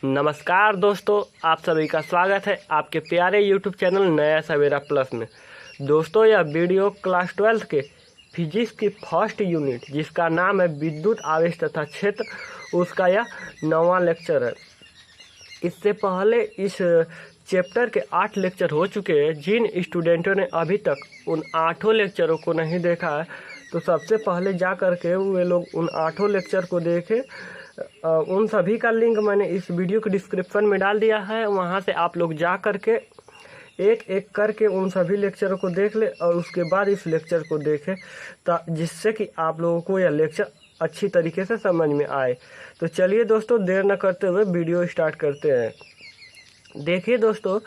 नमस्कार दोस्तों, आप सभी का स्वागत है आपके प्यारे YouTube चैनल नया सवेरा प्लस में। दोस्तों, यह वीडियो क्लास 12 के फिजिक्स की फर्स्ट यूनिट जिसका नाम है विद्युत आवेश तथा क्षेत्र, उसका यह 9वां लेक्चर है। इससे पहले इस चैप्टर के 8 लेक्चर हो चुके हैं। जिन स्टूडेंटों ने अभी तक उन 8 लेक्चरों को नहीं देखा है तो सबसे पहले जा कर के वे लोग उन 8 लेक्चर को देखें। उन सभी का लिंक मैंने इस वीडियो के डिस्क्रिप्शन में डाल दिया है। वहां से आप लोग जा कर के एक एक करके उन सभी लेक्चरों को देख ले और उसके बाद इस लेक्चर को देखें, जिससे कि आप लोगों को यह लेक्चर अच्छी तरीके से समझ में आए। तो चलिए दोस्तों, देर न करते हुए वीडियो स्टार्ट करते हैं। देखिए दोस्तों,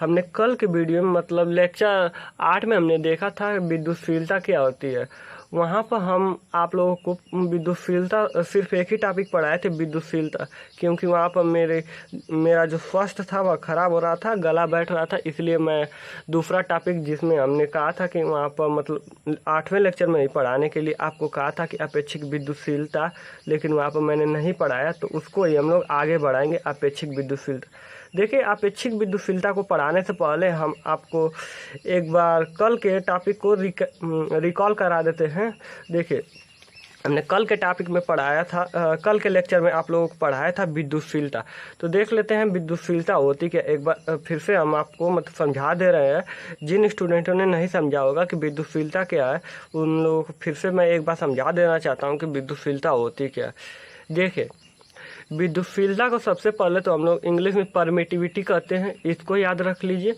हमने कल के वीडियो में मतलब लेक्चर 8 में हमने देखा था विद्युतशीलता क्या होती है। वहाँ पर हम आप लोगों को विद्युतशीलता सिर्फ एक ही टॉपिक पढ़ाए थे, विद्युतशीलता, क्योंकि वहाँ पर मेरा जो स्वास्थ्य था वह ख़राब हो रहा था, गला बैठ रहा था, इसलिए मैं दूसरा टॉपिक जिसमें हमने कहा था कि वहाँ पर मतलब 8वें लेक्चर में ही पढ़ाने के लिए आपको कहा था कि अपेक्षिक विद्युतशीलता, लेकिन वहाँ पर मैंने नहीं पढ़ाया, तो उसको ही हम लोग आगे बढ़ाएंगे। अपेक्षिक विद्युतशीलता, देखिए, अपेक्षिक विद्युतशीलता को पढ़ाने से पहले हम आपको एक बार कल के टॉपिक को रिकॉल करा देते हैं। देखिए, हमने कल के टॉपिक में पढ़ाया था, कल के लेक्चर में आप लोगों को पढ़ाया था विद्युतशीलता। तो देख लेते हैं विद्युतशीलता होती क्या। एक बार फिर से हम आपको मतलब समझा दे रहे हैं। जिन स्टूडेंटों ने नहीं समझा होगा कि विद्युतशीलता क्या है, उन लोगों को फिर से मैं एक बार समझा देना चाहता हूँ कि विद्युतशीलता होती क्या है। देखिए, विद्युतशीलता को सबसे पहले तो हम लोग इंग्लिश में परमिटिविटी कहते हैं, इसको याद रख लीजिए।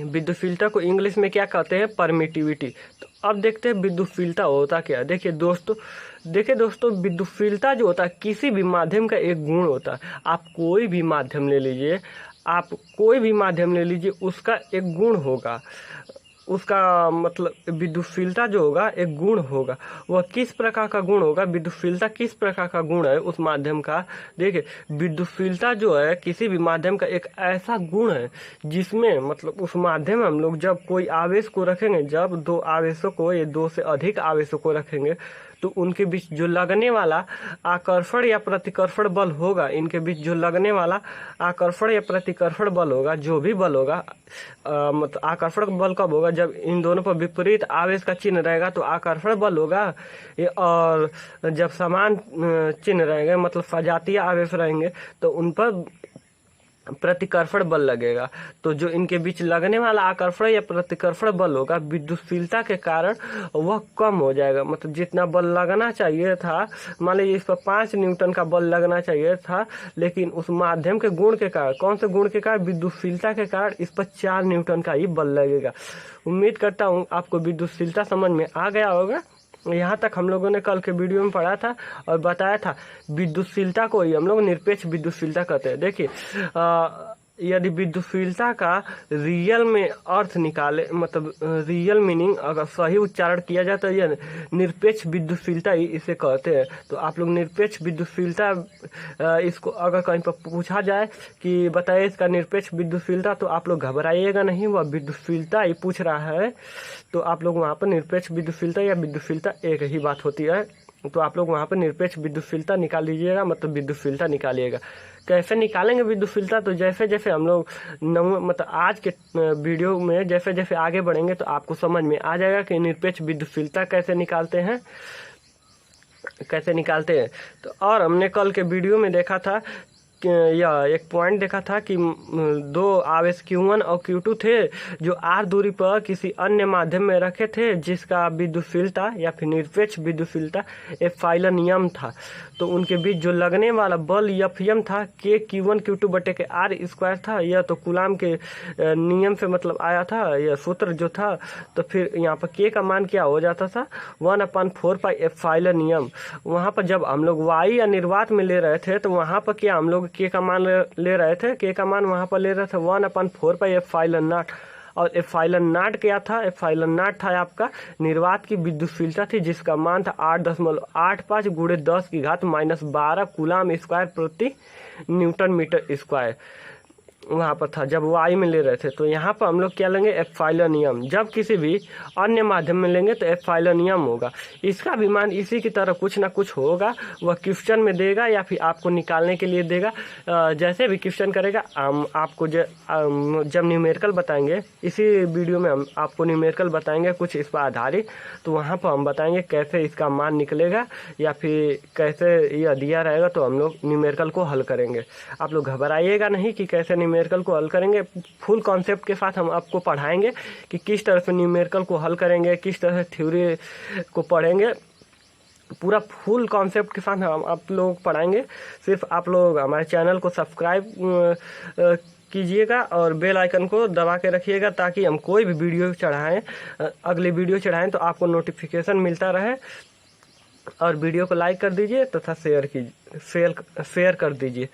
विद्युतशीलता को इंग्लिश में क्या कहते हैं? परमिटिविटी। तो अब देखते हैं विद्युतशीलता होता क्या है। देखिए दोस्तों, विद्युतशीलता जो होता है किसी भी माध्यम का एक गुण होता है। आप कोई भी माध्यम ले लीजिए, उसका एक गुण होगा। उसका मतलब विद्युतशीलता जो होगा एक गुण होगा। वह किस प्रकार का गुण होगा? विद्युतशीलता किस प्रकार का गुण है उस माध्यम का? देखिए, विद्युतशीलता जो है किसी भी माध्यम का एक ऐसा गुण है जिसमें मतलब उस माध्यम में हम लोग जब कोई आवेश को रखेंगे, जब दो आवेशों को या दो से अधिक आवेशों को रखेंगे, तो उनके बीच जो लगने वाला आकर्षण या प्रतिकर्षण बल होगा, इनके बीच जो लगने वाला आकर्षण या प्रतिकर्षण बल होगा, जो भी बल होगा, मतलब आकर्षण बल कब होगा? जब इन दोनों पर विपरीत आवेश का चिन्ह रहेगा तो आकर्षण बल होगा। और जब समान चिन्ह रहेंगे मतलब सजातीय आवेश रहेंगे तो उन पर प्रतिकर्षण बल लगेगा। तो जो इनके बीच लगने वाला आकर्षण या प्रतिकर्षण बल होगा विद्युतशीलता के कारण वह कम हो जाएगा। मतलब जितना बल लगना चाहिए था, मान लीजिए इस पर 5 न्यूटन का बल लगना चाहिए था, लेकिन उस माध्यम के गुण के कारण, कौन से गुण के कारण? विद्युतशीलता के कारण इस पर 4 न्यूटन का ही बल लगेगा। उम्मीद करता हूँ आपको विद्युतशीलता समझ में आ गया होगा। यहाँ तक हम लोगों ने कल के वीडियो में पढ़ा था और बताया था विद्युतशीलता को ही हम लोग निरपेक्ष विद्युतशीलता कहते हैं। देखिए, यदि विद्युतशीलता का रियल में अर्थ निकाले, मतलब रियल मीनिंग अगर सही उच्चारण किया जाए तो यह निरपेक्ष विद्युतशीलता ही इसे कहते हैं। तो आप लोग निरपेक्ष विद्युतशीलता, इसको अगर कहीं पर पूछा जाए कि बताइए इसका निरपेक्ष विद्युतशीलता, तो आप लोग घबराइएगा नहीं, वह विद्युतशीलता ही पूछ रहा है। तो आप लोग वहाँ पर निरपेक्ष विद्युतशीलता या विद्युतशीलता एक ही बात होती है। तो आप लोग वहाँ पर निरपेक्ष विद्युतशीलता निकाल लीजिएगा, मतलब विद्युतशीलता निकालिएगा। कैसे निकालेंगे विद्युतशीलता? तो जैसे जैसे हम लोग मतलब आज के वीडियो में जैसे जैसे आगे बढ़ेंगे तो आपको समझ में आ जाएगा कि निरपेक्ष विद्युतशीलता कैसे निकालते हैं। तो और हमने कल के वीडियो में देखा था, यह एक पॉइंट देखा था कि दो आवेश Q1 और Q2 थे जो r दूरी पर किसी अन्य माध्यम में रखे थे, जिसका विद्युतशीलता या फिर निरपेक्ष विद्युतशीलता एप्सिलॉन नियम था। तो उनके बीच जो लगने वाला बल Fm था K Q1 Q2 बटे के r स्क्वायर था। यह तो कूलाम के नियम से मतलब आया था, यह सूत्र जो था। तो फिर यहाँ पर K का मान क्या हो जाता था? 1/4 पाई एप्सिलॉन नियम। वहाँ पर जब हम लोग y या निर्वात में ले रहे थे तो वहाँ पर क्या हम लोग K का मान ले रहे थे? K का मान वहाँ पर ले रहे थे 1/4 पाई एप्सिलॉन नॉट। और एप्सिलॉन नॉट क्या था? एप्सिलॉन नॉट था आपका निर्वात की विद्युतशीलता थी, जिसका मान था 8.85 गुणे 10 की घात -12 कूलाम स्क्वायर प्रति न्यूटन मीटर स्क्वायर। वहाँ पर था जब वाई में ले रहे थे। तो यहाँ पर हम लोग क्या लेंगे, एप्सिलॉन नियम। जब किसी भी अन्य माध्यम में लेंगे तो एप्सिलॉन नियम होगा। इसका भी मान इसी की तरह कुछ ना कुछ होगा, वह क्वेश्चन में देगा या फिर आपको निकालने के लिए देगा। जैसे भी क्वेश्चन करेगा हम आपको जब न्यूमेरिकल बताएंगे, इसी वीडियो में हम आपको न्यूमेरिकल बताएंगे कुछ इस पर आधारित, तो वहाँ पर हम बताएंगे कैसे इसका मान निकलेगा या फिर कैसे यह दिया रहेगा, तो हम लोग न्यूमेरिकल को हल करेंगे। आप लोग घबराइएगा नहीं कि कैसे न्यूमेरिकल को हल करेंगे, फुल कॉन्सेप्ट के साथ हम आपको पढ़ाएंगे कि किस तरह से न्यूमेरिकल को हल करेंगे, किस तरह से थ्योरी को पढ़ेंगे। पूरा फुल कॉन्सेप्ट के साथ हम आप लोग पढ़ाएंगे। सिर्फ आप लोग हमारे चैनल को सब्सक्राइब कीजिएगा और बेल आइकन को दबा के रखिएगा, ताकि हम कोई भी वीडियो चढ़ाएं, अगली वीडियो चढ़ाएं तो आपको नोटिफिकेशन मिलता रहे। और वीडियो को लाइक कर दीजिए तथा शेयर कर दीजिए।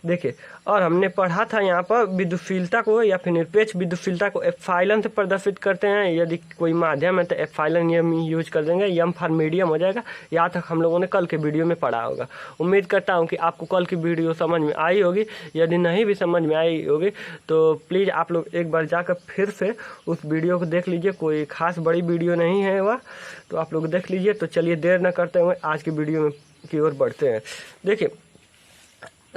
देखिए, और हमने पढ़ा था यहाँ पर विद्युतशीलता को या फिर निरपेक्ष विद्युतशीलता को एप्सिलॉन से प्रदर्शित करते हैं। यदि कोई माध्यम है तो एप्सिलॉन नियम यूज कर देंगे, यम फॉर मीडियम हो जाएगा। यहाँ तक हम लोगों ने कल के वीडियो में पढ़ा होगा। उम्मीद करता हूँ कि आपको कल की वीडियो समझ में आई होगी। यदि नहीं भी समझ में आई होगी तो प्लीज़ आप लोग एक बार जाकर फिर से उस वीडियो को देख लीजिए। कोई खास बड़ी वीडियो नहीं है वह, तो आप लोग देख लीजिए। तो चलिए देर न करते हुए आज की वीडियो में की ओर बढ़ते हैं।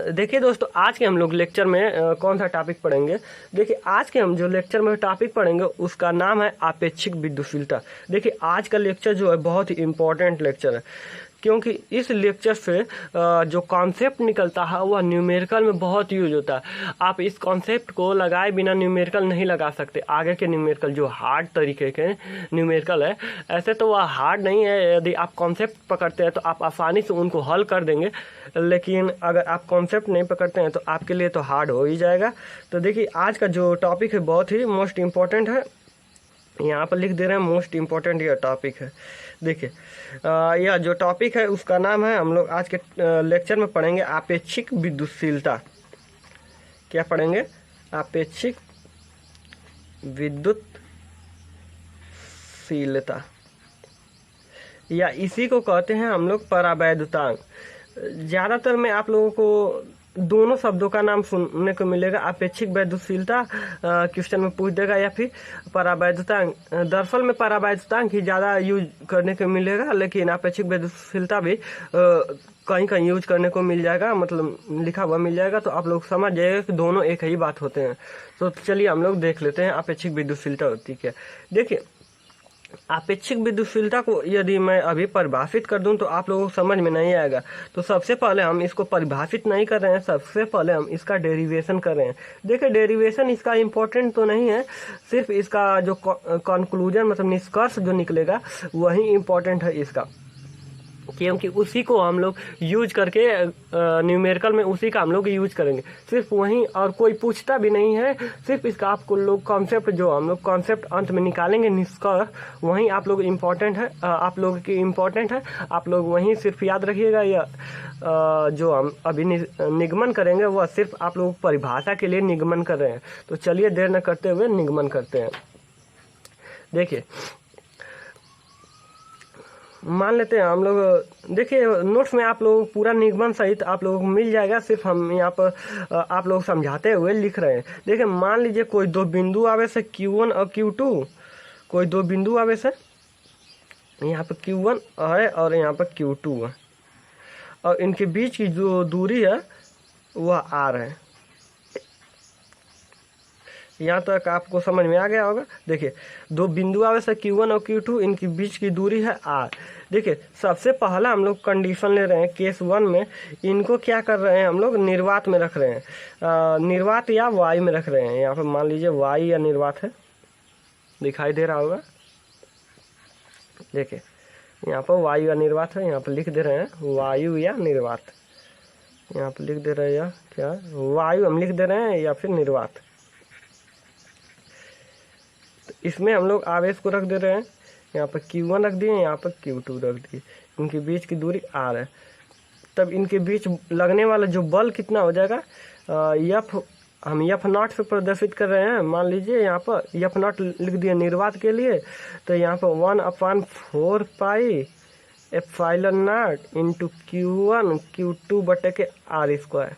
देखिए दोस्तों, आज के हम लोग लेक्चर में कौन सा टॉपिक पढ़ेंगे। देखिए, आज के हम जो लेक्चर में टॉपिक पढ़ेंगे उसका नाम है आपेक्षिक विद्युतशीलता। देखिए, आज का लेक्चर जो है बहुत ही इम्पोर्टेंट लेक्चर है, क्योंकि इस लेक्चर से जो कॉन्सेप्ट निकलता है वह न्यूमेरिकल में बहुत यूज होता है। आप इस कॉन्सेप्ट को लगाए बिना न्यूमेरिकल नहीं लगा सकते। आगे के न्यूमेरिकल जो हार्ड तरीके के न्यूमेरिकल है, ऐसे तो वह हार्ड नहीं है। यदि आप कॉन्सेप्ट पकड़ते हैं तो आप आसानी से उनको हल कर देंगे, लेकिन अगर आप कॉन्सेप्ट नहीं पकड़ते हैं तो आपके लिए तो हार्ड हो ही जाएगा। तो देखिए, आज का जो टॉपिक है बहुत ही मोस्ट इम्पॉर्टेंट है। यहाँ पर लिख दे रहे हैं मोस्ट इम्पॉर्टेंट यह टॉपिक है। देखिए, यह जो टॉपिक है उसका नाम है, हम लोग आज के लेक्चर में पढ़ेंगे आपेक्षिक विद्युतशीलता। क्या पढ़ेंगे? आपेक्षिक विद्युतशीलता, या इसी को कहते हैं हम लोग परावैद्युतांक। ज़्यादातर में आप लोगों को दोनों शब्दों का नाम सुनने को मिलेगा। आपेक्षिक वैद्युतशीलता क्वेश्चन में पूछ देगा, या फिर परावैद्युतांक। दरअसल में परावैद्युतांक ही ज़्यादा यूज करने को मिलेगा, लेकिन आपेक्षिक वैद्युतशीलता भी कहीं कहीं यूज करने को मिल जाएगा, मतलब लिखा हुआ मिल जाएगा। तो आप लोग समझ जाइएगा कि दोनों एक ही बात होते हैं। तो चलिए हम लोग देख लेते हैं आपेक्षिक विद्युतशीलता होती क्या। देखिए, आपेक्षिक विद्युतशीलता को यदि मैं अभी परिभाषित कर दूं तो आप लोगों को समझ में नहीं आएगा। तो सबसे पहले हम इसको परिभाषित नहीं कर रहे हैं, सबसे पहले हम इसका डेरिवेशन कर रहे हैं। देखिए, डेरिवेशन इसका इम्पोर्टेंट तो नहीं है, सिर्फ इसका जो कंक्लूजन मतलब निष्कर्ष जो निकलेगा वही इम्पोर्टेंट है इसका, क्योंकि उसी को हम लोग यूज करके न्यूमेरिकल में उसी का हम लोग यूज करेंगे। सिर्फ वही, और कोई पूछता भी नहीं है। सिर्फ इसका आपको लोग कॉन्सेप्ट जो हम लोग कॉन्सेप्ट अंत में निकालेंगे निष्कर्ष, वही आप लोग इम्पोर्टेंट है, आप लोगों की इम्पोर्टेंट है। आप लोग वही सिर्फ याद रखिएगा। या जो हम अभी निगमन करेंगे वह सिर्फ आप लोग परिभाषा के लिए निगमन कर रहे हैं। तो चलिए देर न करते हुए निगमन करते हैं। देखिए, मान लेते हैं हम लोग, देखिए नोट्स में आप लोग पूरा निगमन सहित आप लोगों को मिल जाएगा, सिर्फ हम यहाँ पर आप लोग समझाते हुए लिख रहे हैं। देखिए, मान लीजिए कोई दो बिंदु आवे से Q1 और Q2, कोई दो बिंदु आवे से, यहाँ पर Q1 है और यहाँ पर Q2 है, और इनके बीच की जो दूरी है वह R है। यहाँ तक आपको समझ में आ गया होगा। देखिए, दो बिंदु आवे से Q1 और Q2, इनकी बीच की दूरी है R। देखिए, सबसे पहला हम लोग कंडीशन ले रहे हैं केस 1 में, इनको क्या कर रहे हैं हम लोग निर्वात में रख रहे हैं, निर्वात या वायु में रख रहे हैं। यहाँ पर मान लीजिए वायु या निर्वात है, दिखाई दे रहा होगा। देखिए, यहाँ पर वायु या निर्वात है, यहाँ पर लिख दे रहे हैं वायु या निर्वात। यहाँ पर लिख दे रहे हैं क्या, वायु हम लिख दे रहे हैं या फिर निर्वात। इसमें हम लोग आवेश को रख दे रहे हैं, यहाँ पर Q1 रख दिए, यहाँ पर Q2 रख दिए। इनके बीच की दूरी R है। तब इनके बीच लगने वाला जो बल कितना हो जाएगा, हम F0 से प्रदर्शित कर रहे हैं। मान लीजिए यहाँ पर F0 लिख दिए निर्वात के लिए, तो यहाँ पर 1/4 pi epsilon not into Q1 Q2 बटे के R²।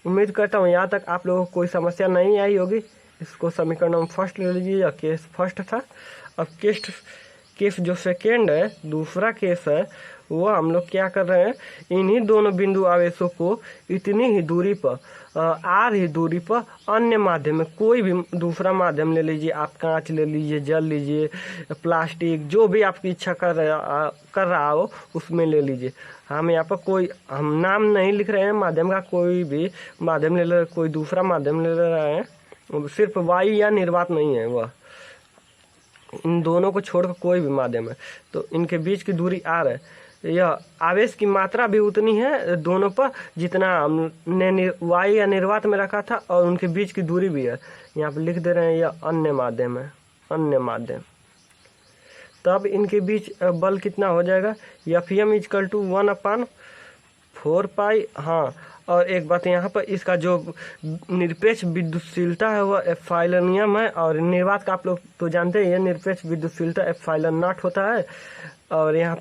उम्मीद करता हूँ यहाँ तक आप लोगों को कोई समस्या नहीं आई होगी। इसको समीकरण नंबर फर्स्ट ले लीजिए, या केस फर्स्ट था। अब केस जो सेकेंड है, दूसरा केस है, वो हम लोग क्या कर रहे हैं, इन्हीं दोनों बिंदु आवेशों को इतनी ही दूरी पर, आर ही दूरी पर अन्य माध्यम में, कोई भी दूसरा माध्यम ले लीजिए, आप कांच ले लीजिए, जल लीजिए, प्लास्टिक, जो भी आपकी इच्छा कर रहा हो उसमें ले लीजिए। हम यहाँ पर कोई हम नाम नहीं लिख रहे हैं माध्यम का, कोई भी माध्यम ले रहे, कोई दूसरा माध्यम ले रहे हैं, सिर्फ वायु या निर्वात नहीं है वह, इन दोनों को छोड़कर कोई भी माध्यम है। तो इनके बीच की दूरी आर है। यह आवेश की मात्रा भी उतनी है दोनों पर जितना हमने वायु या निर्वात में रखा था, और उनके बीच की दूरी भी है। यहाँ पर लिख दे रहे हैं यह अन्य माध्यम है, अन्य माध्यम। तब इनके बीच बल कितना हो जाएगा, Fm इजकल टू 1/4 पाई। हाँ, और एक बात यहाँ पर, इसका जो निरपेक्ष विद्युतशीलता है वह एप्सिलॉन नियम है, और निर्वात का आप लोग तो जानते हैं, यह निरपेक्ष विद्युतशीलता एप्सिलॉन नॉट होता है, और यहाँ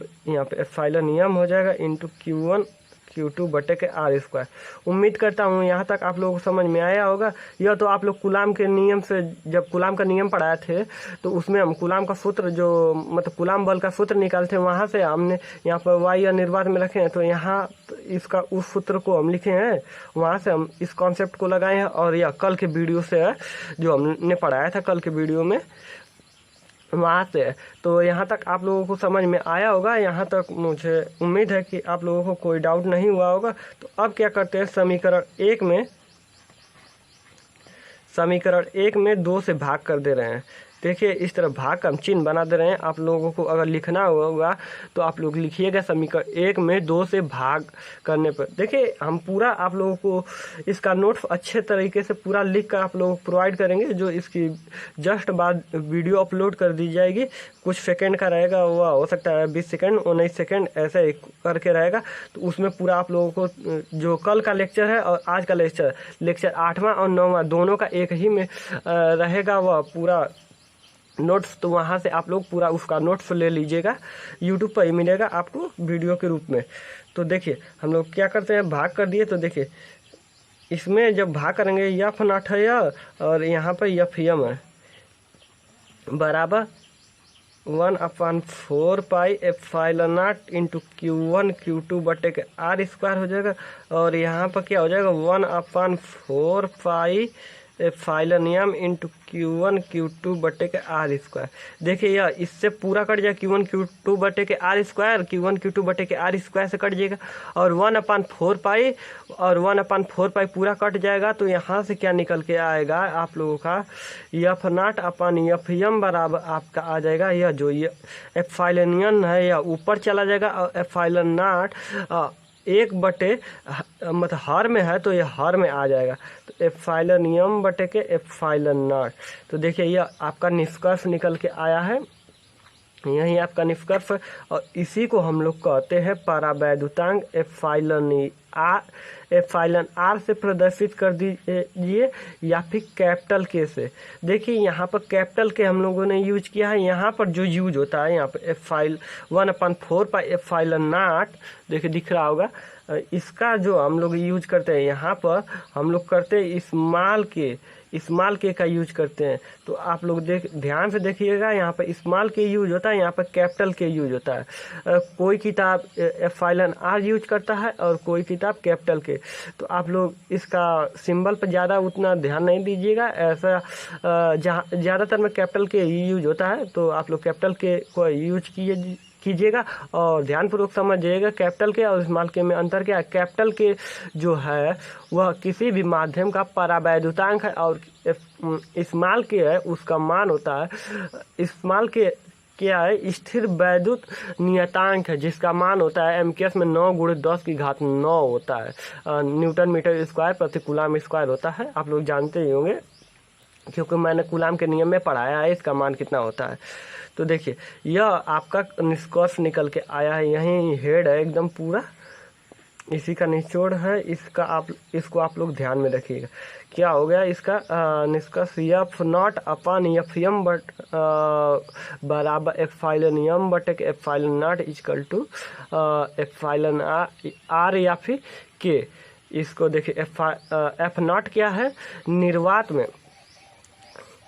पे एप्सिलॉन नियम हो जाएगा इंटू Q1 Q2 बटे के R स्क्वायर। उम्मीद करता हूँ यहाँ तक आप लोगों को समझ में आया होगा। यह तो आप लोग कूलाम के नियम से, जब कूलाम का नियम पढ़ाए थे तो उसमें हम कूलाम का सूत्र, जो मतलब कूलाम बल का सूत्र निकालते हैं, वहाँ से हमने यहाँ पर वायु या निर्वात में रखे हैं, तो यहाँ इसका उस सूत्र को हम लिखे हैं, वहाँ से हम इस कॉन्सेप्ट को लगाए हैं। और यह कल के वीडियो से है, जो हमने पढ़ाया था कल के वीडियो में, वहाँ से। तो यहाँ तक आप लोगों को समझ में आया होगा। यहाँ तक मुझे उम्मीद है कि आप लोगों को कोई डाउट नहीं हुआ होगा। तो अब क्या करते हैं, समीकरण एक में 2 से भाग कर दे रहे हैं। देखिए, इस तरह भाग का हम चिन्ह बना दे रहे हैं। आप लोगों को अगर लिखना होगा तो आप लोग लिखिएगा समीकरण 1 में 2 से भाग करने पर। देखिए, हम पूरा आप लोगों को इसका नोट्स अच्छे तरीके से पूरा लिख कर आप लोगों को प्रोवाइड करेंगे, जो इसकी जस्ट बाद वीडियो अपलोड कर दी जाएगी। कुछ सेकंड का रहेगा, वह हो सकता है 20 सेकंड 19 सेकंड ऐसे करके रहेगा। तो उसमें पूरा आप लोगों को जो कल का लेक्चर है और आज का लेक्चर 8वां और 9वां दोनों का एक ही में रहेगा, वह पूरा नोट्स। तो वहाँ से आप लोग पूरा उसका नोट्स ले लीजिएगा, यूट्यूब पर ही मिलेगा आपको वीडियो के रूप में। तो देखिए, हम लोग क्या करते हैं, भाग कर दिए। तो देखिए, इसमें जब भाग करेंगे, F0 है यह, और यहाँ पर Fm है, बराबर 1/4 pi epsilon not into Q1 Q2 बटे के R स्क्वायर हो जाएगा। और यहाँ पर क्या हो जाएगा, 1/4 पाई एप्सिलॉन नियम इंटू Q1 Q2 बटे के R स्क्वायर। देखिए, यह इससे पूरा कट जाएगा, Q1 Q2 बटे के R स्क्वायर, Q1 Q2 बटे के R स्क्वायर से कट जाएगा, और 1/4 पाई और 1/4 पाई पूरा कट जाएगा। तो यहाँ से क्या निकल के आएगा आप लोगों का, F0/Fm बराबर आपका आ जाएगा, यह जो ये एप्सिलॉन है यह ऊपर चला जाएगा, और एप्सिलॉन नॉट 1 बटे मतलब हर में है तो ये हर में आ जाएगा। तो एप्सिलॉन बटे के एप्सिलॉन नॉट। तो देखिए, यह आपका निष्कर्ष निकल के आया है, यही आपका निष्कर्ष। और इसी को हम लोग कहते हैं परावैद्युतांक एप्सिलॉन आर से प्रदर्शित कर दीजिए, या फिर कैपिटल के से। देखिए, यहाँ पर कैपिटल के हम लोगों ने यूज किया है। यहाँ पर जो यूज होता है, यहाँ पर 1/4 पाई एप्सिलॉन नॉट, देखिए दिख रहा होगा, इसका जो हम लोग यूज करते हैं, यहाँ पर हम लोग करते हैं स्मॉल के का यूज करते हैं। तो आप लोग ध्यान से देखिएगा, यहाँ पर स्मॉल के यूज होता है, यहाँ पर कैपिटल के यूज होता है। कोई किताब एप्सिलॉन आर यूज करता है और कोई किताब कैपिटल के। तो आप लोग इसका सिंबल पर ज़्यादा उतना ध्यान नहीं दीजिएगा, ऐसा जहाँ ज़्यादातर में कैपिटल के ही यूज होता है, तो आप लोग कैपिटल के को यूज कीजिएगा और ध्यानपूर्वक समझिएगा कैपिटल के और स्मॉल के में अंतर क्या है। कैपिटल के जो है वह किसी भी माध्यम का परावैद्युतांक है, और स्मॉल के है उसका मान होता है, स्मॉल के क्या है, स्थिर वैद्युत नियतांक है, जिसका मान होता है एमकेएस में 9 × 10⁹ होता है, न्यूटन मीटर स्क्वायर प्रति कूलाम स्क्वायर होता है। आप लोग जानते ही होंगे, क्योंकि मैंने कूलाम के नियम में पढ़ाया है इसका मान कितना होता है। तो देखिए, यह आपका निष्कर्ष निकल के आया है, यही हेड है एकदम पूरा, इसी का निचोड़ है। इसको आप लोग ध्यान में रखिएगा। क्या हो गया इसका निष्कर्ष, F0/Fm बराबर एप्सिलॉन बटे के epsilon not equal to epsilon R या फिर के। इसको देखिए एफ नॉट क्या है निर्वात में,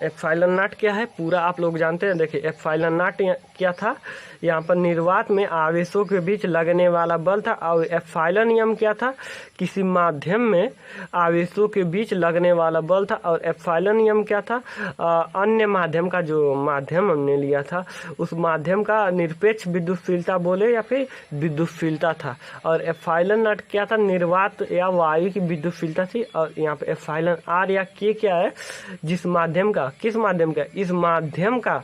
एप्सिलॉन नॉट क्या है पूरा आप लोग जानते हैं। देखिए एप्सिलॉन नॉट क्या था, यहाँ पर निर्वात में आवेशों के बीच लगने वाला बल था। और एप्सिलॉन नियम क्या था, किसी माध्यम में आवेशों के बीच लगने वाला बल था। और एप्सिलॉन नियम क्या था, अन्य माध्यम का जो माध्यम हमने लिया था उस माध्यम का निरपेक्ष विद्युतशीलता बोले या फिर विद्युतशीलता था। और एप्सिलॉन नॉट क्या था, निर्वात या वायु की विद्युतशीलता थी। और यहाँ पे एप्सिलॉन आर या के क्या है, जिस माध्यम का, किस माध्यम का, इस माध्यम का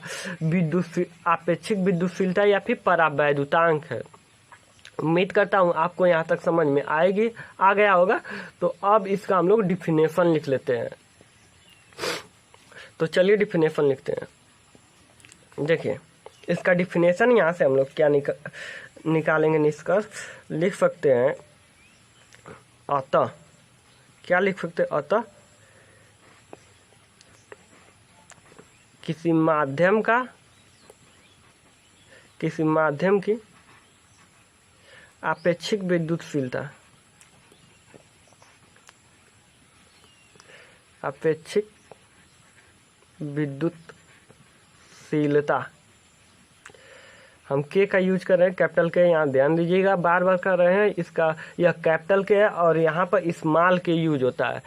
आपेक्षिक विद्युतशीलता या फिर परावैद्युतांक है। उम्मीद करता हूँ आपको यहाँ तक समझ में आ गया होगा। तो अब इसका हम लोग डिफिनेशन लिख लेते हैं। तो चलिए डिफिनेशन लिखते हैं। देखिए इसका डिफिनेशन यहाँ से हम लोग क्या निकालेंगे, निष्कर्ष लिख सकते हैं। अतः क्या लिख सकते हैं, अतः किसी माध्यम की आपेक्षिक विद्युतशीलता, आपेक्षिक विद्युतशीलता, हम के का यूज कर रहे हैं, कैपिटल के, यहाँ ध्यान दीजिएगा बार बार कर रहे हैं इसका, यह कैपिटल के है और यहाँ पर स्मॉल के यूज होता है,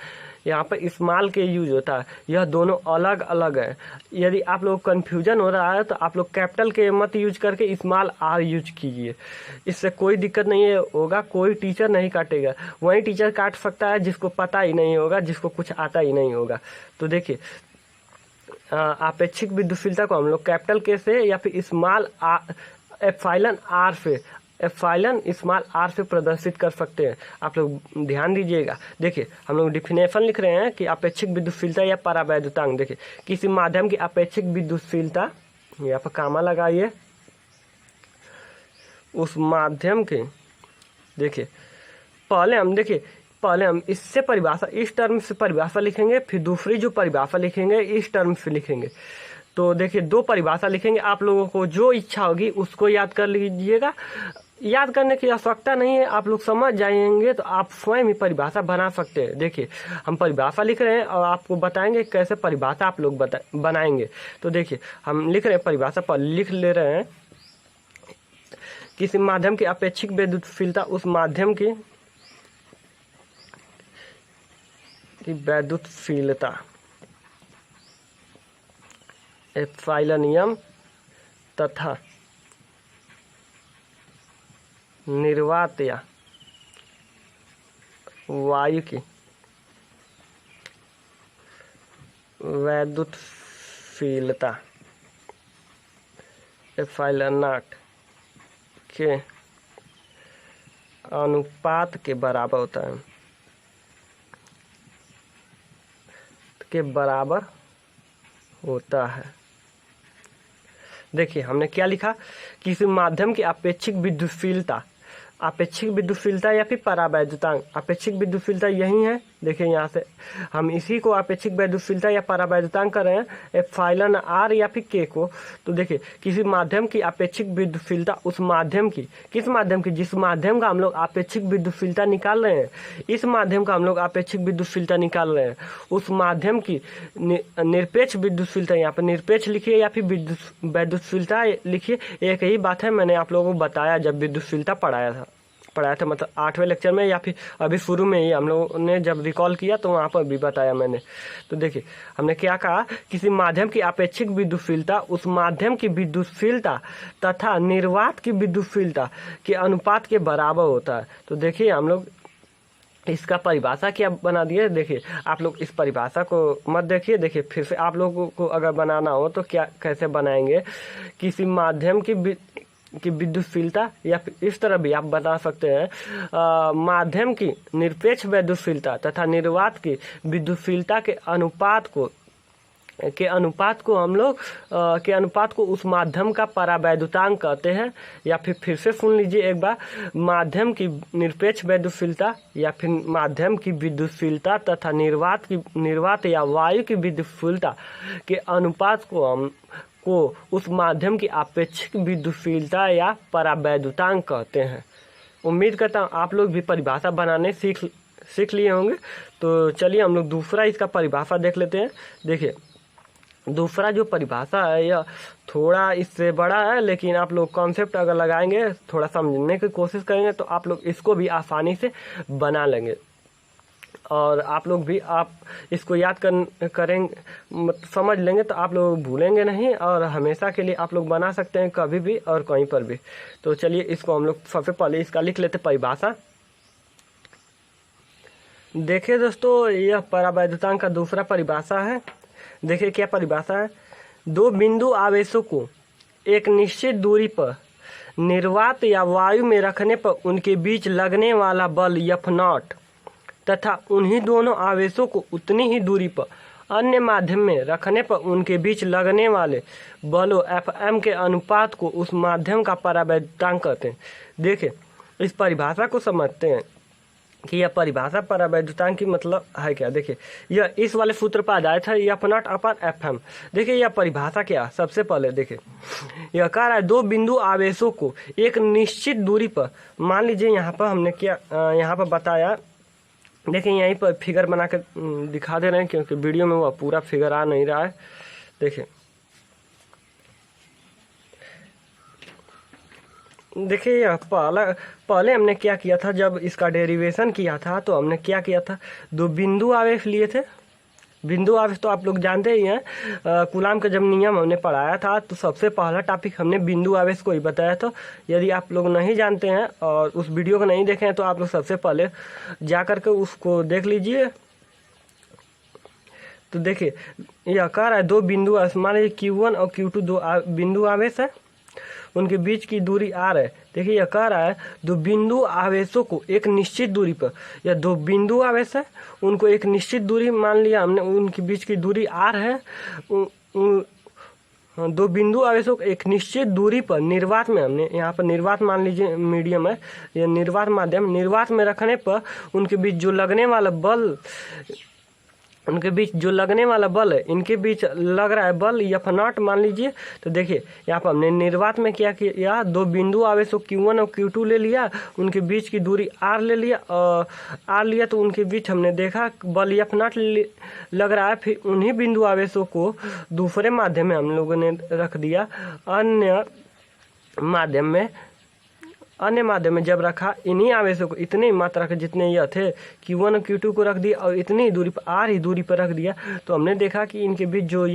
यहाँ पर स्मॉल के यूज होता है। यह दोनों अलग अलग है। यदि आप लोग कन्फ्यूजन हो रहा है तो आप लोग कैपिटल के मत यूज करके स्मॉल आर यूज कीजिए, इससे कोई दिक्कत नहीं होगा, कोई टीचर नहीं काटेगा। वही टीचर काट सकता है जिसको पता ही नहीं होगा, जिसको कुछ आता ही नहीं होगा। तो देखिए आपेक्षिक विद्युतशीलता को हम लोग कैपिटल के से या फिर स्मॉल एप्सिलॉन आर से, एप्सिलॉन स्मॉल आर से प्रदर्शित कर सकते हैं। आप लोग ध्यान दीजिएगा। देखिए हम लोग डिफिनेशन लिख रहे हैं कि आपेक्षिक विद्युतशीलता या परावैद्युतांक। देखिए किसी माध्यम की आपेक्षिक विद्युतशीलता, यहाँ पर कामा लगाइए, उस माध्यम के, देखिए पहले हम इससे परिभाषा, इस टर्म से परिभाषा लिखेंगे, फिर दूसरी जो परिभाषा लिखेंगे इस टर्म से लिखेंगे। तो देखिए दो परिभाषा लिखेंगे, आप लोगों को जो इच्छा होगी उसको याद कर लीजिएगा। याद करने की आवश्यकता नहीं है, आप लोग समझ जाएंगे तो आप स्वयं ही परिभाषा बना सकते हैं। देखिए हम परिभाषा लिख रहे हैं और आपको बताएंगे कैसे परिभाषा आप लोग बनाएंगे। तो देखिए हम लिख रहे हैं, परिभाषा पर लिख ले रहे हैं। किसी माध्यम की आपेक्षिक विद्युतशीलता उस माध्यम की विद्युतशीलता एप्सिलॉन नियम तथा निर्वात या वायु की विद्युतशीलता एप्सिलॉन नॉट के अनुपात के बराबर होता है, के बराबर होता है। देखिए हमने क्या लिखा, किसी माध्यम की आपेक्षिक विद्युतशीलता, आपेक्षिक विद्युतशीलता या फिर परावैद्युतांक। आपेक्षिक विद्युतशीलता यही है, देखिए यहाँ से हम इसी को आपेक्षिक विद्युतशीलता या परावैद्युतांक कर रहे हैं, एप्सिलॉन आर या फिर के को। तो देखिए किसी माध्यम की आपेक्षिक विद्युतशीलता उस माध्यम की, किस माध्यम की, जिस माध्यम का हम लोग आपेक्षिक विद्युतशीलता निकाल रहे हैं, इस माध्यम का हम लोग आपेक्षिक विद्युतशीलता निकाल रहे हैं, उस माध्यम की निरपेक्ष विद्युतशीलता, यहाँ पर निरपेक्ष लिखिए या फिर विद्युतशीलता लिखिए, एक ही बात है। मैंने आप लोगों को बताया जब विद्युतशीलता पढ़ाया था, मतलब 8वें लेक्चर में या फिर अभी शुरू में ही हम लोगों ने जब रिकॉल किया तो वहाँ पर भी बताया मैंने। तो देखिए हमने क्या कहा, किसी माध्यम की आपेक्षिक विद्युतशीलता उस माध्यम की विद्युतशीलता तथा निर्वात की विद्युतशीलता के अनुपात के बराबर होता है। तो देखिए हम लोग इसका परिभाषा क्या बना दिए। देखिए आप लोग इस परिभाषा को मत देखिए, देखिए फिर से आप लोगों को अगर बनाना हो तो क्या कैसे बनाएंगे, किसी माध्यम की विद्युतशीलता, या इस तरह भी आप बता सकते हैं, माध्यम की निरपेक्ष विद्युतशीलता तथा निर्वात की विद्युतशीलता के अनुपात को हम लोग के अनुपात को उस माध्यम का परावैद्युतांक कहते हैं। या फिर से सुन लीजिए एक बार, माध्यम की निरपेक्ष विद्युतशीलता या फिर माध्यम की विद्युतशीलता तथा निर्वात या वायु की विद्युतशीलता के अनुपात को उस माध्यम की आपेक्षिक विद्युतशीलता या परावैद्युतांक कहते हैं। उम्मीद करता हूँ आप लोग भी परिभाषा बनाने सीख लिए होंगे। तो चलिए हम लोग दूसरा इसका परिभाषा देख लेते हैं। देखिए दूसरा जो परिभाषा है यह थोड़ा इससे बड़ा है, लेकिन आप लोग कॉन्सेप्ट अगर लगाएंगे, थोड़ा समझने की कोशिश करेंगे तो आप लोग इसको भी आसानी से बना लेंगे। और आप लोग भी आप इसको याद करेंगे, समझ लेंगे तो आप लोग भूलेंगे नहीं और हमेशा के लिए आप लोग बना सकते हैं, कभी भी और कहीं पर भी। तो चलिए इसको हम लोग सबसे पहले इसका लिख लेते परिभाषा। देखिए दोस्तों, यह परावैद्युतांक का दूसरा परिभाषा है। देखिए क्या परिभाषा है। दो बिंदु आवेशों को एक निश्चित दूरी पर निर्वात या वायु में रखने पर उनके बीच लगने वाला बल F0 तथा उन्हीं दोनों आवेशों को उतनी ही दूरी पर अन्य माध्यम में रखने पर उनके बीच लगने वाले बलों Fm के अनुपात को उस माध्यम का परावैद्युतांक कहते हैं। देखिए इस परिभाषा को समझते हैं कि यह परिभाषा परावैद्युतांक की मतलब है क्या। देखिए यह इस वाले सूत्र पर आधारित है, F0 अपन Fm। देखिए यह परिभाषा क्या, सबसे पहले देखिए यह कह रहा है दो बिंदु आवेशों को एक निश्चित दूरी पर, मान लीजिए यहाँ पर हमने क्या यहाँ पर बताया, देखिए यहीं पर फिगर बना कर दिखा दे रहे हैं क्योंकि वीडियो में वह पूरा फिगर आ नहीं रहा है। देखिए देखिए पहले हमने क्या किया था, जब इसका डेरिवेशन किया था तो हमने क्या किया था, दो बिंदु आवेश लिए थे। बिंदु आवेश तो आप लोग जानते ही हैं, कूलाम का जब नियम हमने पढ़ाया था तो सबसे पहला टॉपिक हमने बिंदु आवेश को ही बताया था। यदि आप लोग नहीं जानते हैं और उस वीडियो को नहीं देखे हैं तो आप लोग सबसे पहले जा कर के उसको देख लीजिए। तो देखिए यह कह रहा है दो बिंदु आवेश, मान लीजिए Q1 और Q2 दो बिंदु आवेश है, उनके बीच की दूरी r है। देखिए यह कह रहा है दो बिंदु आवेशों को एक निश्चित दूरी पर, या दो बिंदु आवेश है उनको एक निश्चित दूरी मान लिया हमने, उनके बीच की दूरी r है। दो बिंदु आवेशों को एक निश्चित दूरी पर निर्वात में, हमने यहाँ पर निर्वात मान लीजिए मीडियम है, यह निर्वात माध्यम, निर्वात में रखने पर उनके बीच जो लगने वाला बल, उनके बीच जो लगने वाला बल है, इनके बीच लग रहा है बल F0 मान लीजिए। तो देखिए यहाँ पर हमने निर्वात में क्या किया, दो बिंदु आवेशों Q1 और Q2 ले लिया, उनके बीच की दूरी r ले लिया, और r लिया तो उनके बीच हमने देखा बल F0 लग रहा है। फिर उन्हीं बिंदु आवेशों को दूसरे माध्यम में हम लोगों ने रख दिया, अन्य माध्यम में जब रखा, इन्हीं आवेशों को इतनी ही मात्रा के जितने यह थे Q1 और Q2 को रख दिया और इतनी ही दूरी पर r ही दूरी पर रख दिया। तो हमने देखा कि इनके बीच जो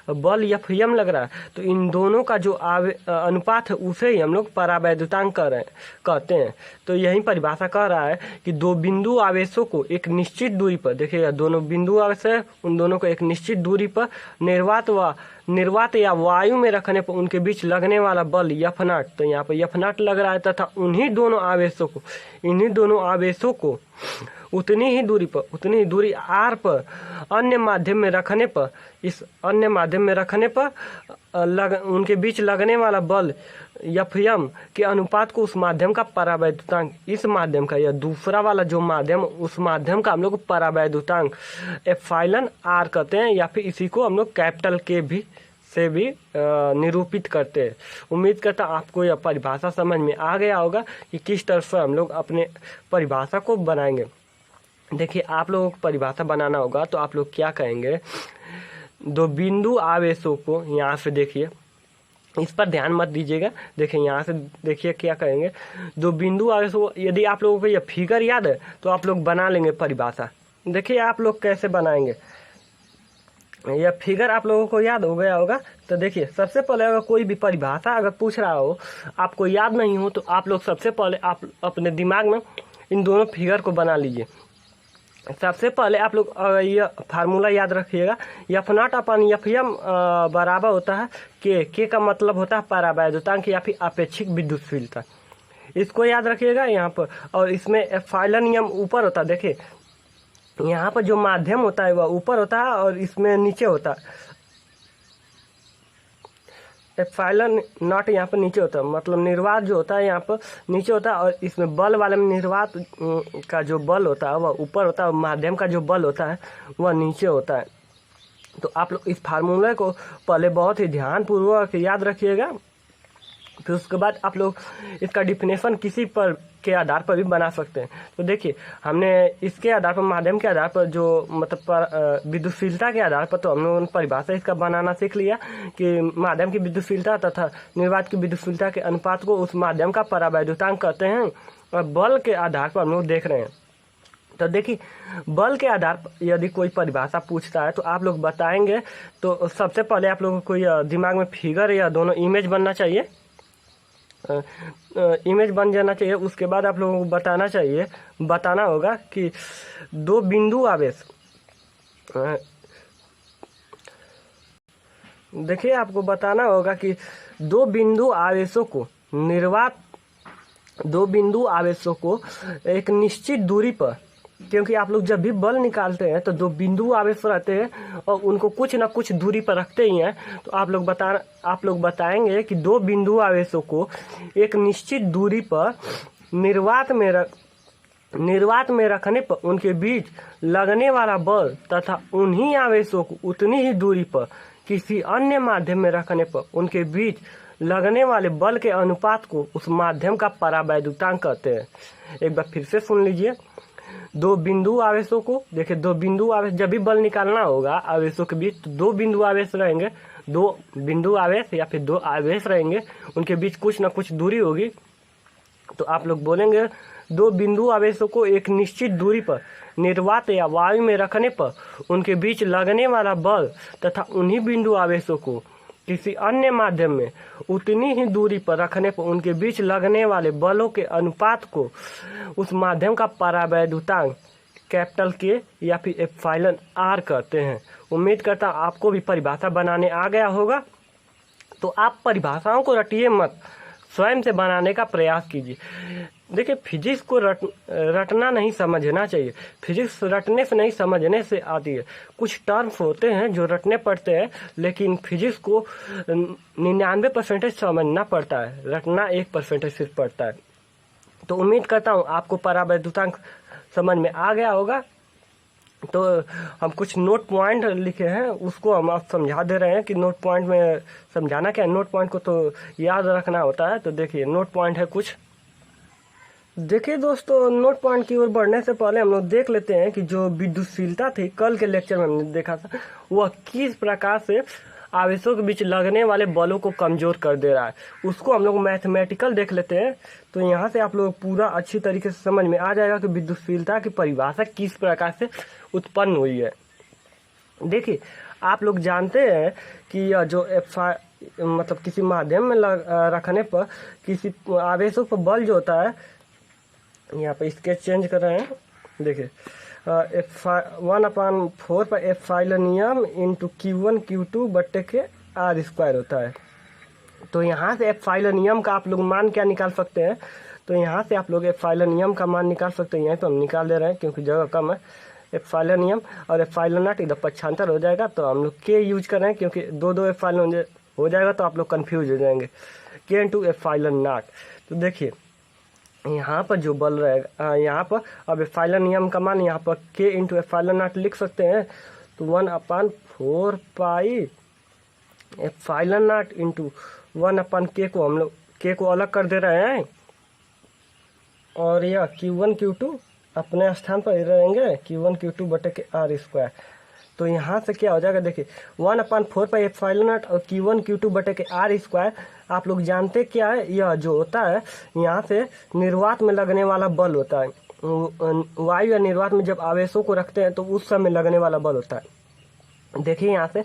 बल Fm लग रहा है, तो इन दोनों का जो अनुपात है उसे ही हम लोग परावैद्युतांक कहते हैं। तो यही परिभाषा कह रहा है कि दो बिंदु आवेशों को एक निश्चित दूरी पर, देखिए दोनों बिंदु आवेश है, उन दोनों को एक निश्चित दूरी पर निर्वात या वायु में रखने पर उनके बीच लगने वाला बल F0, तो यहाँ पर F0 लग रहा है, तथा इन्हीं दोनों आवेशों को उतनी ही दूरी r पर अन्य माध्यम में रखने पर, इस अन्य माध्यम में रखने पर उनके बीच लगने वाला बल Fm के अनुपात को उस माध्यम का परावैद्युतांक, इस माध्यम का, यह दूसरा वाला जो माध्यम, उस माध्यम का हम लोग परावैद्युतांक एप्सिलॉन r कहते हैं, या फिर इसी को हम लोग कैपिटल K भी से भी निरूपित करते हैं। उम्मीद करता आपको यह परिभाषा समझ में आ गया होगा कि किस तरह से हम लोग अपने परिभाषा को बनाएंगे। देखिए आप लोगों को परिभाषा बनाना होगा तो आप लोग क्या कहेंगे, दो बिंदु आवेशों को, यहाँ से देखिए इस पर ध्यान मत दीजिएगा, देखिए यहाँ से देखिए क्या कहेंगे, दो बिंदु आवेशों, यदि आप लोगों को यह फिगर याद है तो आप लोग बना लेंगे परिभाषा। देखिए आप लोग कैसे बनाएंगे, यह फिगर आप लोगों को याद हो गया होगा। तो देखिए सबसे पहले अगर कोई भी परिभाषा अगर पूछ रहा हो, आपको याद नहीं हो, तो आप लोग सबसे पहले आप अपने दिमाग में इन दोनों फिगर को बना लीजिए। सबसे पहले आप लोग यह फार्मूला याद रखिएगा, F0 अपन Fm बराबर होता है K का मतलब होता है परावैद्युतांक या फिर अपेक्षिक विद्युतशीलता, इसको याद रखिएगा यहाँ पर। और इसमें एप्सिलॉन नियम ऊपर होता है, देखिए यहाँ पर जो माध्यम होता है वह ऊपर होता है और इसमें नीचे होता है, एप्सिलॉन नॉट यहाँ पर नीचे होता है, मतलब निर्वात जो होता है यहाँ पर नीचे होता है, और इसमें बल वाले में निर्वात का जो बल होता है वह ऊपर होता है, और माध्यम का जो बल होता है वह नीचे होता है। तो आप लोग इस फार्मूले को पहले बहुत ही ध्यानपूर्वक याद रखिएगा। फिर उसके बाद आप लोग इसका डिफिनेशन किसी पर के आधार पर भी बना सकते हैं। तो देखिए हमने इसके आधार पर, माध्यम के आधार पर, जो मतलब विद्युतशीलता के आधार पर, तो हम लोगों ने परिभाषा इसका बनाना सीख लिया कि माध्यम की विद्युतशीलता तथा निर्वात की विद्युतशीलता के अनुपात को उस माध्यम का परावैद्युतांक कहते हैं। और बल के आधार पर हम लोग देख रहे हैं। तो देखिए बल के आधार पर यदि कोई परिभाषा पूछता है तो आप लोग बताएंगे, तो सबसे पहले आप लोगों को कोई दिमाग में फिगर या दोनों इमेज बनना चाहिए, इमेज बन जाना चाहिए। उसके बाद आप लोगों को बताना होगा कि दो बिंदु आवेश, देखिए आपको बताना होगा कि दो बिंदु आवेशों को एक निश्चित दूरी पर, क्योंकि आप लोग जब भी बल निकालते हैं तो दो बिंदु आवेश रहते हैं और उनको कुछ ना कुछ दूरी पर रखते ही हैं। तो आप लोग बताएंगे कि दो बिंदु आवेशों को एक निश्चित दूरी पर निर्वात में रखने पर उनके बीच लगने वाला बल तथा उन्हीं आवेशों को उतनी ही दूरी पर किसी अन्य माध्यम में रखने पर उनके बीच लगने वाले बल के अनुपात को उस माध्यम का परावैद्युतांक कहते हैं। एक बार फिर से सुन लीजिए। दो बिंदु आवेशों को, देखिए दो बिंदु आवेश, जब भी बल निकालना होगा आवेशों के बीच तो दो बिंदु आवेश रहेंगे, दो बिंदु आवेश या फिर दो आवेश रहेंगे, उनके बीच कुछ ना कुछ दूरी होगी। तो आप लोग बोलेंगे दो बिंदु आवेशों को एक निश्चित दूरी पर निर्वात या वायु में रखने पर उनके बीच लगने वाला बल तथा उन्हीं बिंदु आवेशों को किसी अन्य माध्यम में उतनी ही दूरी पर रखने पर उनके बीच लगने वाले बलों के अनुपात को उस माध्यम का परावैद्युतांक कैपिटल के या फिर एप्सिलॉन आर कहते हैं। उम्मीद करता हूँ आपको भी परिभाषा बनाने आ गया होगा। तो आप परिभाषाओं को रटिए मत, स्वयं से बनाने का प्रयास कीजिए। देखिए फिजिक्स को रटना नहीं, समझना चाहिए। फिजिक्स रटने से नहीं, समझने से आती है। कुछ टर्म्स होते हैं जो रटने पड़ते हैं, लेकिन फिजिक्स को 99% समझना पड़ता है, रटना 1% सिर्फ पड़ता है। तो उम्मीद करता हूँ आपको परावैद्युतांक समझ में आ गया होगा। तो हम कुछ नोट पॉइंट लिखे हैं, उसको हम आप समझा दे रहे हैं कि नोट पॉइंट में समझाना क्या है। नोट पॉइंट को तो याद रखना होता है। तो देखिए नोट पॉइंट है कुछ। देखिए दोस्तों, नोट पॉइंट की ओर बढ़ने से पहले हम लोग देख लेते हैं कि जो विद्युतशीलता थी कल के लेक्चर में हमने देखा था, वह किस प्रकार से आवेशों के बीच लगने वाले बलों को कमजोर कर दे रहा है। उसको हम लोग मैथमेटिकल देख लेते हैं। तो यहाँ से आप लोग पूरा अच्छी तरीके से समझ में आ जाएगा कि विद्युतशीलता की परिभाषा किस प्रकार से उत्पन्न हुई है। देखिए आप लोग जानते हैं कि यह जो मतलब किसी माध्यम में रखने पर किसी आवेशों पर बल जो होता है, यहाँ पे स्केच चेंज कर रहे हैं। देखिए 1/4 पर एप्सिलॉन इंटू Q1 Q2 बट्टे के R² होता है। तो यहाँ से एप्सिलॉन का आप लोग मान क्या निकाल सकते हैं, तो यहाँ से आप लोग एप्सिलॉन का मान निकाल सकते हैं। यहाँ तो हम निकाल दे रहे हैं क्योंकि जगह कम है। एप्सिलॉन और एप्सिलॉन नॉट इधर पक्षांतर हो जाएगा, तो हम लोग के यूज कर रहे हैं क्योंकि दो एप्सिलॉन हो जाएगा तो आप लोग कन्फ्यूज हो जाएंगे। के इंटू एप्सिलॉन नॉट। तो देखिए यहाँ पर जो बल रहेगा, यहाँ पर अब एप्सिलॉन का मान यहाँ पर के इंटू एप्सिलॉन नॉट लिख सकते हैं। तो 1/4 pi epsilon not into 1/k को हम लोग के को अलग कर दे रहे हैं, और यह Q1 Q2 अपने स्थान पर रहेंगे, Q1 Q2 बटे के R²। तो यहाँ से क्या हो जाएगा, देखिए 1/4 पाई एप्सिलॉन नॉट और Q1 Q2 बटे के R²। आप लोग जानते क्या है, यह जो होता है यहाँ से निर्वात में लगने वाला बल होता है। वायु या निर्वात में जब आवेशों को रखते हैं तो उस समय लगने वाला बल होता है। देखिए यहाँ से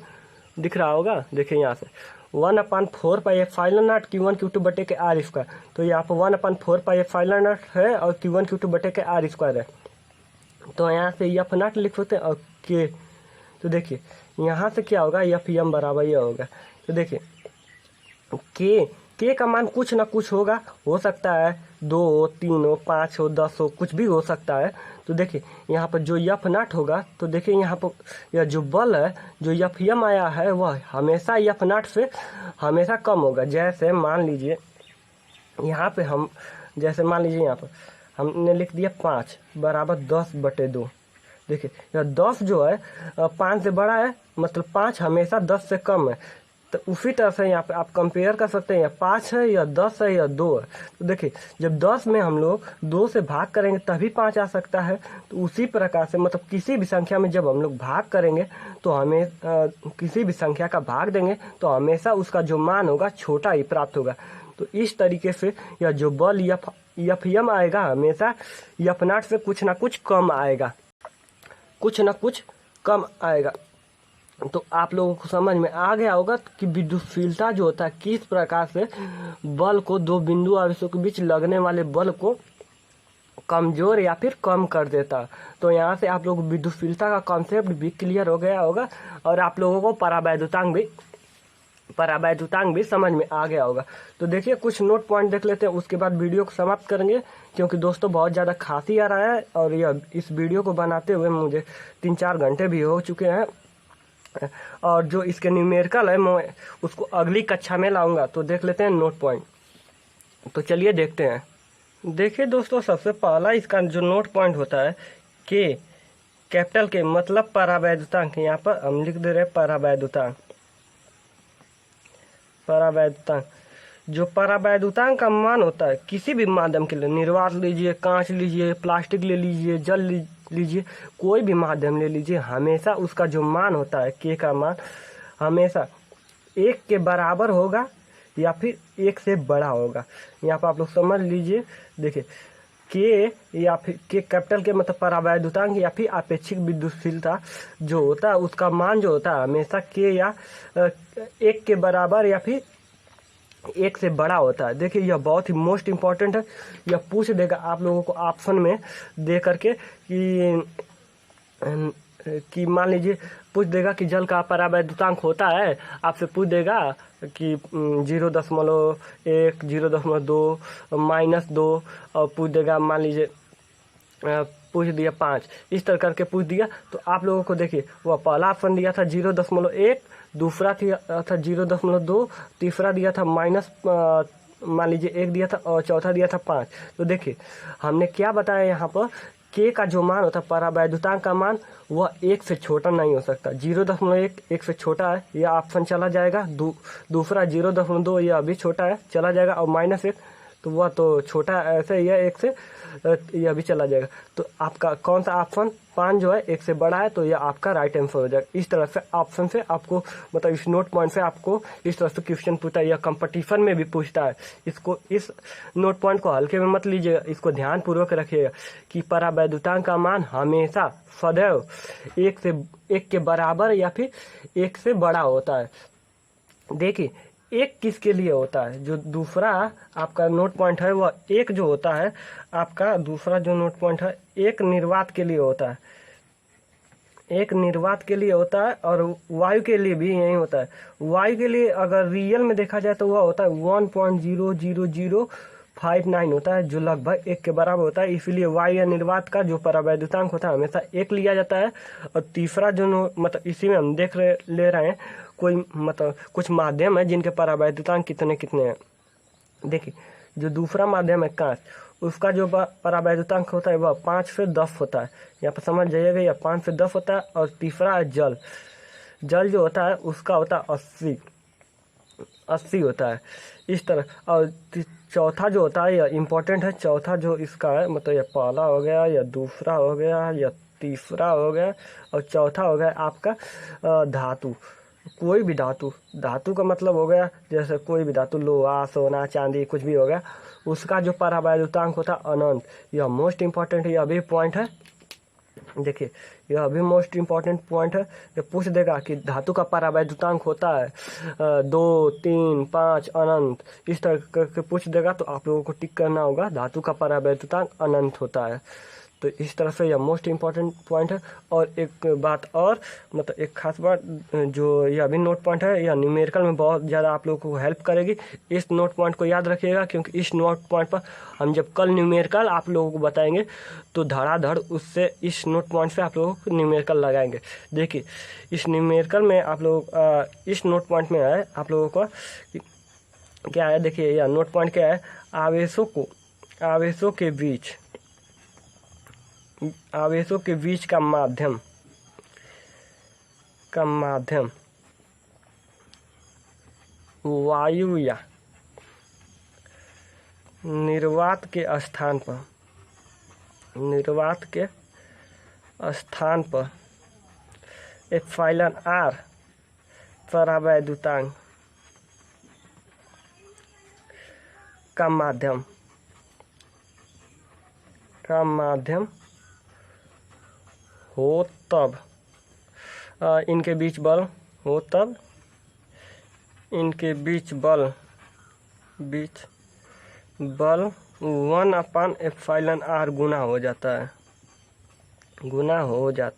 दिख रहा होगा, देखिए यहाँ से 1/4 pi epsilon not Q1 Q2 बटे के R²। तो यहाँ पर 1/4 पाई एप्सिलॉन नॉट है और Q1 Q2 बटे के R² है। तो यहाँ से F नॉट लिख सकते हैं और K। तो देखिए यहाँ से क्या होगा, F बराबर यह होगा। तो देखिए के का मान कुछ ना कुछ होगा, हो सकता है 2 हो, 3 हो, 5 हो, 10 हो, कुछ भी हो सकता है। तो देखिए यहाँ पर जो F नॉट होगा, तो देखिए यहाँ पर यह जो बल है जो F आया है वह हमेशा F नॉट से हमेशा कम होगा। जैसे मान लीजिए यहाँ पे हम, जैसे मान लीजिए यहाँ पर हमने लिख दिया 5 बराबर 10/2। देखिए यह 10 जो है 5 से बड़ा है, मतलब 5 हमेशा 10 से कम है। तो उसी तरह से यहाँ पे आप कंपेयर कर सकते हैं, या 5 है या 10 है या 2 है। तो देखिए जब 10 में हम लोग 2 से भाग करेंगे तभी 5 आ सकता है। तो उसी प्रकार से मतलब किसी भी संख्या में जब हम लोग भाग करेंगे तो हमें किसी भी संख्या का भाग देंगे तो हमेशा उसका जो मान होगा छोटा ही प्राप्त होगा। तो इस तरीके से यह जो बल एफएम आएगा हमेशा एफ नॉट से कुछ ना कुछ कम आएगा, कुछ ना कुछ कम आएगा। तो आप लोगों को समझ में आ गया होगा कि विद्युतशीलता जो होता है किस प्रकार से बल को, दो बिंदु आवेशों के बीच लगने वाले बल को कमजोर या फिर कम कर देता। तो यहाँ से आप लोग विद्युतशीलता का कॉन्सेप्ट भी क्लियर हो गया होगा और आप लोगों को परावैद्युतांक भी समझ में आ गया होगा। तो देखिए कुछ नोट पॉइंट देख लेते हैं, उसके बाद वीडियो को समाप्त करेंगे, क्योंकि दोस्तों बहुत ज़्यादा खांसी आ रहा है और यह इस वीडियो को बनाते हुए मुझे 3-4 घंटे भी हो चुके हैं। और जो इसके न्यूमेरिकल है मैं उसको अगली कक्षा में लाऊंगा। तो देख लेते हैं नोट पॉइंट। तो चलिए देखते हैं। देखिए दोस्तों सबसे पहला इसका जो नोट पॉइंट होता है के, कैपिटल के मतलब परावैद्युतांक। यहाँ पर हम लिख दे रहे हैं परावैद्युतांक। जो परावैद्युतांक का मान होता है किसी भी माध्यम के लिए, निर्वात लीजिए, कांच लीजिए, प्लास्टिक ले लीजिए, जल लीजिए, कोई भी माध्यम ले लीजिए, हमेशा उसका जो मान होता है के का मान हमेशा 1 के बराबर होगा या फिर 1 से बड़ा होगा। यहाँ पर आप लोग समझ लीजिए। देखिए के या फिर के कैपिटल के मतलब परावैद्युतांक या फिर अपेक्षिक विद्युतशीलता जो होता है उसका मान जो होता है हमेशा के या 1 के बराबर या फिर 1 से बड़ा होता है। देखिए यह बहुत ही मोस्ट इम्पॉर्टेंट है। यह पूछ देगा आप लोगों को ऑप्शन में दे करके कि मान लीजिए पूछ देगा कि जल का परावैद्युतांक होता है, आपसे पूछ देगा कि 0.1, 0.2, -2 और पूछ देगा मान लीजिए पूछ दिया 5, इस तरह करके पूछ दिया। तो आप लोगों को देखिए वह पहला ऑप्शन दिया था 0.1, दूसरा था 0.2, तीसरा दिया था मान लीजिए 1 दिया था और चौथा दिया था 5। तो देखिए हमने क्या बताया यहाँ पर, के का जो मान होता है परावैद्युतांक का मान वह 1 से छोटा नहीं हो सकता। 0.1 1 से छोटा है, यह ऑप्शन चला जाएगा। दूसरा 0.2 यह अभी छोटा है, चला जाएगा। और -1 तो वह तो छोटा है, ऐसे यह 1 से यह भी चला जाएगा। तो आपका कौन सा ऑप्शन 5 जो है 1 से बड़ा है, तो यह आपका राइट आंसर हो जाएगा। इस तरह से ऑप्शन से आपको मतलब इस नोट पॉइंट से आपको इस तरह से क्वेश्चन पूछता है। यह कंपटीशन में भी पूछता है। इसको इस नोट पॉइंट को हल्के में मत लीजिएगा, इसको ध्यान पूर्वक रखिएगा कि परावैद्युतांक का मान हमेशा सदैव 1 के बराबर या फिर 1 से बड़ा होता है। देखिए 1 किसके लिए होता है, जो दूसरा आपका नोट पॉइंट है वह 1 जो होता है आपका दूसरा जो नोट पॉइंट है 1 निर्वात के लिए होता है, 1 निर्वात के लिए होता है। और वायु के लिए भी यही होता है। वायु के लिए अगर रियल में देखा जाए तो वह होता है 1.00059 होता है, जो लगभग 1 के बराबर होता है। इसीलिए वायु या निर्वात का जो परावैद्युतांक होता है हमेशा 1 लिया जाता है। और तीसरा जो मतलब इसी में हम ले रहे हैं कोई मतलब कुछ माध्यम है जिनके परावैद्युतांक कितने हैं। देखिए जो दूसरा माध्यम है कांच, उसका जो परावैद्युतांक होता है वह 5 से 10 होता है। यहाँ पर समझ जाइएगा यह 5 से 10 होता है। और तीसरा है जल जो होता है उसका होता है 80 होता है, इस तरह। और चौथा जो होता है यह इम्पोर्टेंट है। चौथा जो इसका है मतलब यह पहला हो गया या दूसरा हो गया या तीसरा हो गया और चौथा हो गया आपका धातु। कोई भी धातु का मतलब हो गया जैसे कोई भी धातु, लोहा, सोना, चांदी, कुछ भी हो गया, उसका जो परावैद्युतांक होता है अनंत। यह मोस्ट इम्पॉर्टेंट है, यह भी पॉइंट है। देखिए यह भी मोस्ट इम्पॉर्टेंट पॉइंट है। ये पूछ देगा कि धातु का परावैद्युतांक होता है 2, 3, 5 अनंत, इस तरह करके पूछ देगा। तो आप लोगों को टिक करना होगा धातु का परावैद्युतांक अनंत होता है। तो इस तरह से यह मोस्ट इम्पॉर्टेंट पॉइंट है। और एक बात और मतलब एक खास बात जो यह भी नोट पॉइंट है, यह न्यूमेरिकल में बहुत ज़्यादा आप लोगों को हेल्प करेगी। इस नोट पॉइंट को याद रखिएगा, क्योंकि इस नोट पॉइंट पर हम जब कल न्यूमेरिकल आप लोगों को बताएंगे तो धड़ाधड़ उससे इस नोट पॉइंट से आप लोगों को न्यूमेरिकल लगाएंगे। देखिए इस न्यूमेरिकल में आप लोग इस नोट पॉइंट में है आप लोगों को क्या है। देखिए यह नोट पॉइंट क्या है, आवेशों के बीच का माध्यम वायु या निर्वात के स्थान पर एप्सिलॉन आर परावैद्युतांक का माध्यम हो तब इनके बीच बल 1/एप्सिलॉन आर गुना हो जाता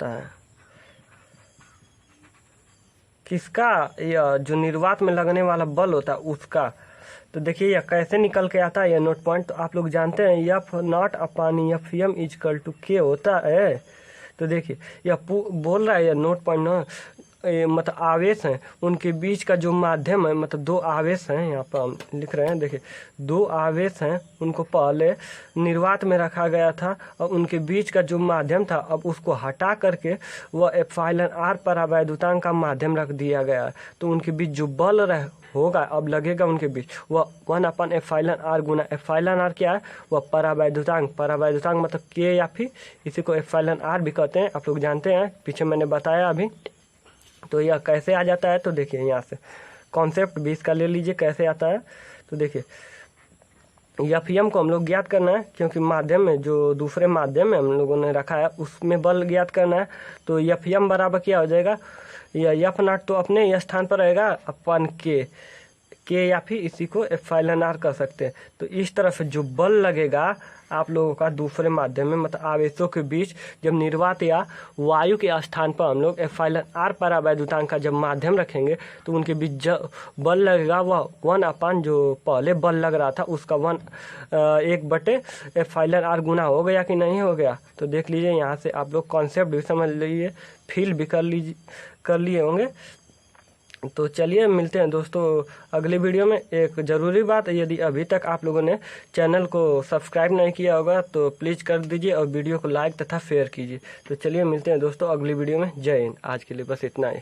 है किसका? यह जो निर्वात में लगने वाला बल होता है उसका। तो देखिए यह कैसे निकल के आता है यह नोट पॉइंट, तो आप लोग जानते हैं F0/Fm = K होता है। तो देखिए यह बोल रहा है यह नोट पॉइंट ना, मतलब आवेश हैं उनके बीच का जो माध्यम है, मतलब दो आवेश हैं, यहाँ पर हम लिख रहे हैं। देखिए दो आवेश हैं, उनको पहले निर्वात में रखा गया था और उनके बीच का जो माध्यम था अब उसको हटा करके वह एप्सिलॉन आर परावैद्युतांक का माध्यम रख दिया गया। तो उनके बीच जो बल होगा अब लगेगा उनके बीच वह 1/एप्सिलॉन आर गुना एप्सिलॉन आर क्या है? वह परावैद्युतांक मतलब के या फिर इसी को एप्सिलॉन आर भी कहते हैं, आप लोग जानते हैं, पीछे मैंने बताया अभी। तो यह कैसे आ जाता है? तो देखिए यहाँ से कॉन्सेप्ट 20 का ले लीजिए कैसे आता है। तो देखिए Fm को हम लोग ज्ञात करना है, क्योंकि माध्यम में जो दूसरे माध्यम में हम लोगों ने रखा है उसमें बल ज्ञात करना है। तो Fm बराबर क्या हो जाएगा? यह F0 तो अपने यह स्थान पर रहेगा अपन के या फिर इसी को एप्सिलॉन आर कर सकते हैं। तो इस तरह से जो बल लगेगा आप लोगों का दूसरे माध्यम में, मतलब आवेशों के बीच, जब निर्वात या वायु के स्थान पर हम लोग एप्सिलॉन आर परावैद्युतांक का जब माध्यम रखेंगे तो उनके बीच जो बल लगेगा वह 1 जो पहले बल लग रहा था उसका 1/एप्सिलॉन आर गुना हो गया कि नहीं हो गया। तो देख लीजिए यहाँ से आप लोग कॉन्सेप्ट भी समझ लीजिए, फील भी कर लिए होंगे। तो चलिए मिलते हैं दोस्तों अगली वीडियो में। एक ज़रूरी बात, यदि अभी तक आप लोगों ने चैनल को सब्सक्राइब नहीं किया होगा तो प्लीज़ कर दीजिए और वीडियो को लाइक तथा शेयर कीजिए। तो चलिए मिलते हैं दोस्तों अगली वीडियो में। जय हिंद। आज के लिए बस इतना ही।